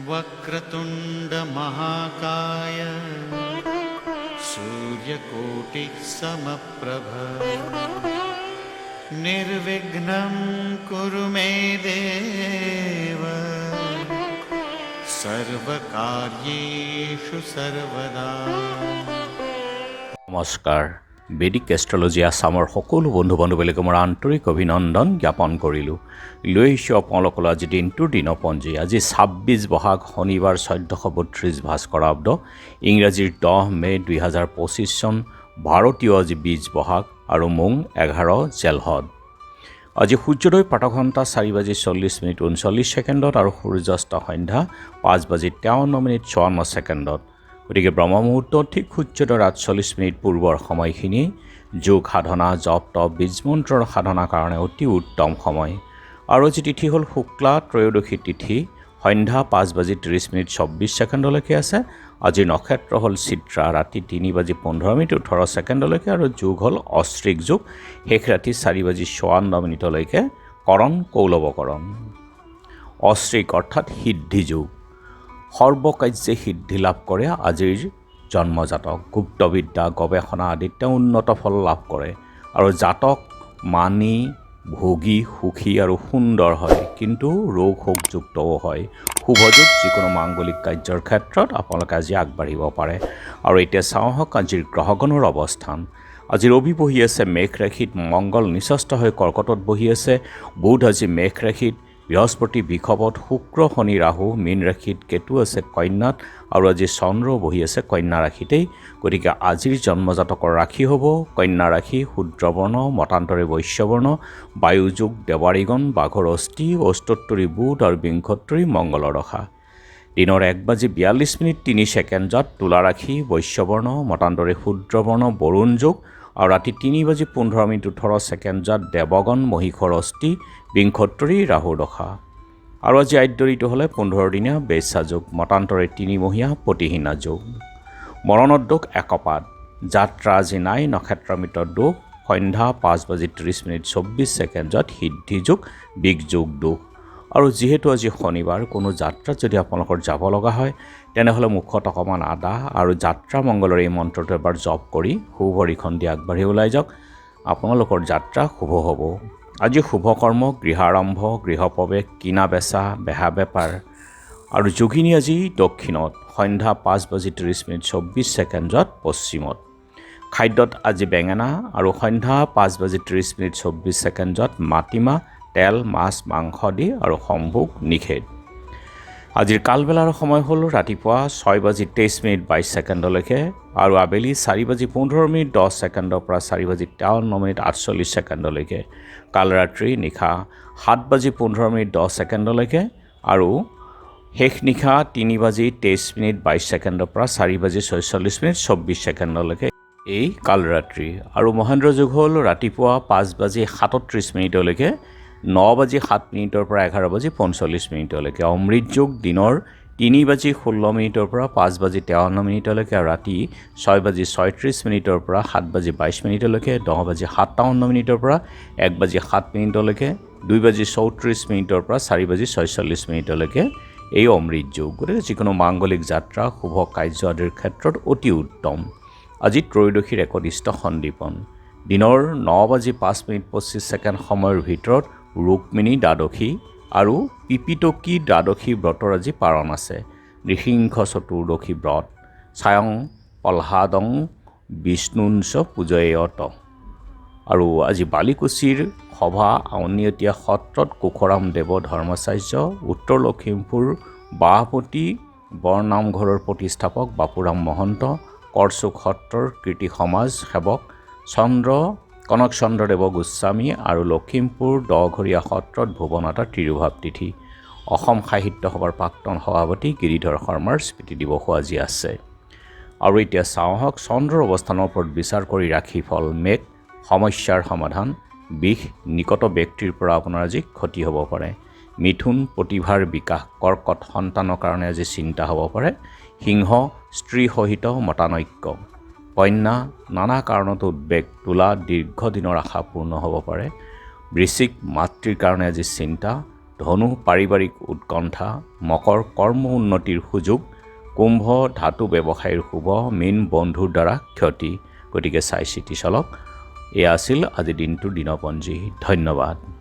वक्रतुंड महाकाय सूर्यकोटि समप्रभ निर्विघ्नं कुरु मे देव सर्वकार्येषु सर्वदा। নমস্কাৰ। বেদিক এষ্ট্ৰলজি আছামৰ সকলো বন্ধু বান্ধৱীলৈকে মোৰ আন্তৰিক অভিনন্দন জ্ঞাপন কৰিলোঁ। লৈ আহিছোঁ আপোনালোকলৈ আজি দিনটোৰ দিনপঞ্জী। আজি 26 বহাগ শনিবাৰ 1432 ভাস্কৰাব্দ, ইংৰাজীৰ 10 মে' 2025 চন, ভাৰতীয় আজি 20 বহাগ আৰু মোং 11 জেলহত। আজি সূৰ্যোদয় প্ৰাতঃঘণ্টা 4:40:39 আৰু সূৰ্যাস্ত সন্ধ্যা 5:53:54। গতিকে ব্ৰহ্মমুহূৰ্ত ঠিক সূৰ্যোদয়ৰ 48 পূৰ্বৰ সময়খিনি যোগ সাধনা, জপ তপ, বীজমন্ত্ৰৰ সাধনাৰ কাৰণে অতি উত্তম সময়। আৰু আজি তিথি হ'ল শুক্লা ত্ৰয়োদশী তিথি, সন্ধ্যা 5:23:24 আছে। আজিৰ নক্ষত্ৰ হ'ল চিত্ৰা, ৰাতি 3:15:18 আৰু যোগ হ'ল অশ্ৰিক যোগ, শেষ ৰাতি 4:54 কৰণ কৌলৱকৰণ। অশ্ৰিক অৰ্থাৎ সিদ্ধি যোগ, সৰ্বকাৰ্যে সিদ্ধি লাভ কৰে আজিৰ জন্মজাতক। গুপ্তবিদ্যা, গৱেষণা আদিত তেওঁ উন্নত ফল লাভ কৰে আৰু জাতক মানি, ভোগী, সুখী আৰু সুন্দৰ হয়, কিন্তু ৰোগ শোকযুক্তও হয়। শুভযোগ, যিকোনো মাংগলিক কাৰ্যৰ ক্ষেত্ৰত আপোনালোকে আজি আগবাঢ়িব পাৰে। আৰু এতিয়া চাওঁ হওক আজিৰ গ্ৰহগণৰ অৱস্থান। আজি ৰবি বহি আছে মেঘ ৰাশিত, মংগল নিচস্থ হৈ কৰ্কটত বহি আছে, বুধ আজি মেঘ ৰাশিত, বৃহস্পতি বৃষভত, শুক্ৰ শনি ৰাহু মীন ৰাশিত, কেতু আছে কন্যাত আৰু আজি চন্দ্ৰ বহি আছে কন্যা ৰাশিতেই। গতিকে আজিৰ জন্মজাতকৰ ৰাশি হ'ব কন্যা ৰাশি, শূদ্ৰবৰ্ণ, মতান্তৰে বৈশ্যবৰ্ণ, বায়ুযোগ, দেৱাৰীগণ, বাঘৰ অস্থি, অষ্টোত্তৰী বুধ আৰু বিংশোত্তৰী মংগলৰ দশা। দিনৰ 1:42:03 তুলা ৰাশি, বৈশ্যবৰ্ণ, মতান্তৰে শূদ্ৰবৰ্ণ, বৰুণ যোগ আৰু ৰাতি 3:15:18 দেৱগণ, মহিষৰ অস্থি, বিংশোত্তৰী ৰাহুৰ দশা। আৰু আজি আদ্যৰিটো হ'লে 15 দিনীয়া বেশ্যা যোগ, মতান্তৰে 3 মহীয়া পতিহীনা যোগ। মৰণত দোষ একপাত, যাত্ৰা আজি নাই, নক্ষত্ৰমিত দোষ, সন্ধ্যা 5:30:24 সিদ্ধি যোগ, বিগযোগ দোষ। আৰু যিহেতু আজি শনিবাৰ, কোনো যাত্ৰাত যদি আপোনালোকৰ যাব লগা হয় তেনেহ'লে মুখত অকণমান আদা আৰু যাত্ৰা মংগলৰ এই মন্ত্ৰটো এবাৰ জপ কৰি শুভৰিখন দি আগবাঢ়ি ওলাই যাওক, আপোনালোকৰ যাত্ৰা শুভ হ'ব। আজি শুভ কৰ্ম গৃহাৰম্ভ, গৃহপ্ৰৱেশ, কিনা বেচা, বেহা বেপাৰ। আৰু যোগিনী আজি দক্ষিণত, সন্ধ্যা 5:30:24 পশ্চিমত। খাদ্যত আজি বেঙেনা আৰু সন্ধ্যা 5:30:24 মাটিমাহ, তেল, মাছ, মাংস দি আৰু সম্ভোগ নিষেধ। আজিৰ কালবেলাৰ সময় হ'ল ৰাতিপুৱা 6:23:22 আৰু আবেলি 4:15:10 পৰা 4:53:48 কাল ৰাত্ৰি নিশা 7:15:10 আৰু শেষ নিশা 3:23:22 পৰা 4:46:24 এই কাল ৰাত্ৰি। আৰু মহেন্দ্ৰ যোগ হ'ল ৰাতিপুৱা 5:37 9:07 পৰা 11:45 অমৃত যোগ দিনৰ 3:16 পৰা 5:53 আৰু ৰাতি 6:36 পৰা 7:22 10:57 পৰা 1:07 2:34 পৰা 4:46 এই অমৃত যোগ। গতিকে যিকোনো মাংগলিক যাত্ৰা, শুভ কাৰ্য আদিৰ ক্ষেত্ৰত অতি উত্তম। আজি ত্ৰয়োদশীৰ একনিষ্ঠ সন্দীপন। দিনৰ 9:05:25 সময়ৰ ভিতৰত ৰুক্মিণী দ্বাদশী আৰু পিপিটকী দ্বাদশী ব্ৰতৰ আজি পাৰণ আছে। নৃসিংহ চতুৰ্দশী ব্ৰত, ছায়ং প্ৰহ্লাদং বিষ্ণুঞ্চ পূজয়েয়ত। আৰু আজি বালিকুছিৰ সভা আউনীআটীয়া সত্ৰত কুশৰাম দেৱ ধৰ্মাচাৰ্য, উত্তৰ লখিমপুৰ বাহপতি বৰনামঘৰৰ প্ৰতিষ্ঠাপক বাপুৰাম মহন্ত, কৰচুক সত্ৰৰ কীৰ্তি সমাজ সেৱক কনক চন্দ্ৰদেৱ গোস্বামী আৰু লখিমপুৰ দহঘৰীয়া সত্ৰত ভুৱনতা তিৰুভাৱ তিথি। অসম সাহিত্য সভাৰ প্ৰাক্তন সভাপতি গিৰিধৰ শৰ্মাৰ স্মৃতি দিৱসো আজি আছে। আৰু এতিয়া চাওঁ হওক চন্দ্ৰৰ অৱস্থানৰ ওপৰত বিচাৰ কৰি ৰাশিফল। মেঘ, সমস্যাৰ সমাধান, বিষ, নিকট ব্যক্তিৰ পৰা আপোনাৰ আজি ক্ষতি হ'ব পাৰে। মিথুন, প্ৰতিভাৰ বিকাশ, কৰ্কট, সন্তানৰ কাৰণে আজি চিন্তা হ'ব পাৰে। সিংহ, স্ত্ৰী সহিত মতানৈক্য, কন্যা নানা কাৰণত উদ্বেগ, তুলা দীৰ্ঘদিনৰ আশা পূৰ্ণ হ'ব পাৰে, বৃশ্চিক মাতৃৰ কাৰণে আজি চিন্তা, ধনু পাৰিবাৰিক উৎকণ্ঠা, মকৰ কৰ্ম উন্নতিৰ সুযোগ, কুম্ভ ধাতু ব্যৱসায়ৰ শুভ, মীন বন্ধুৰ দ্বাৰা ক্ষতি। গতিকে চাই চিতি চলক। এয়া আছিল আজি দিনটোৰ দিনপঞ্জী। ধন্যবাদ।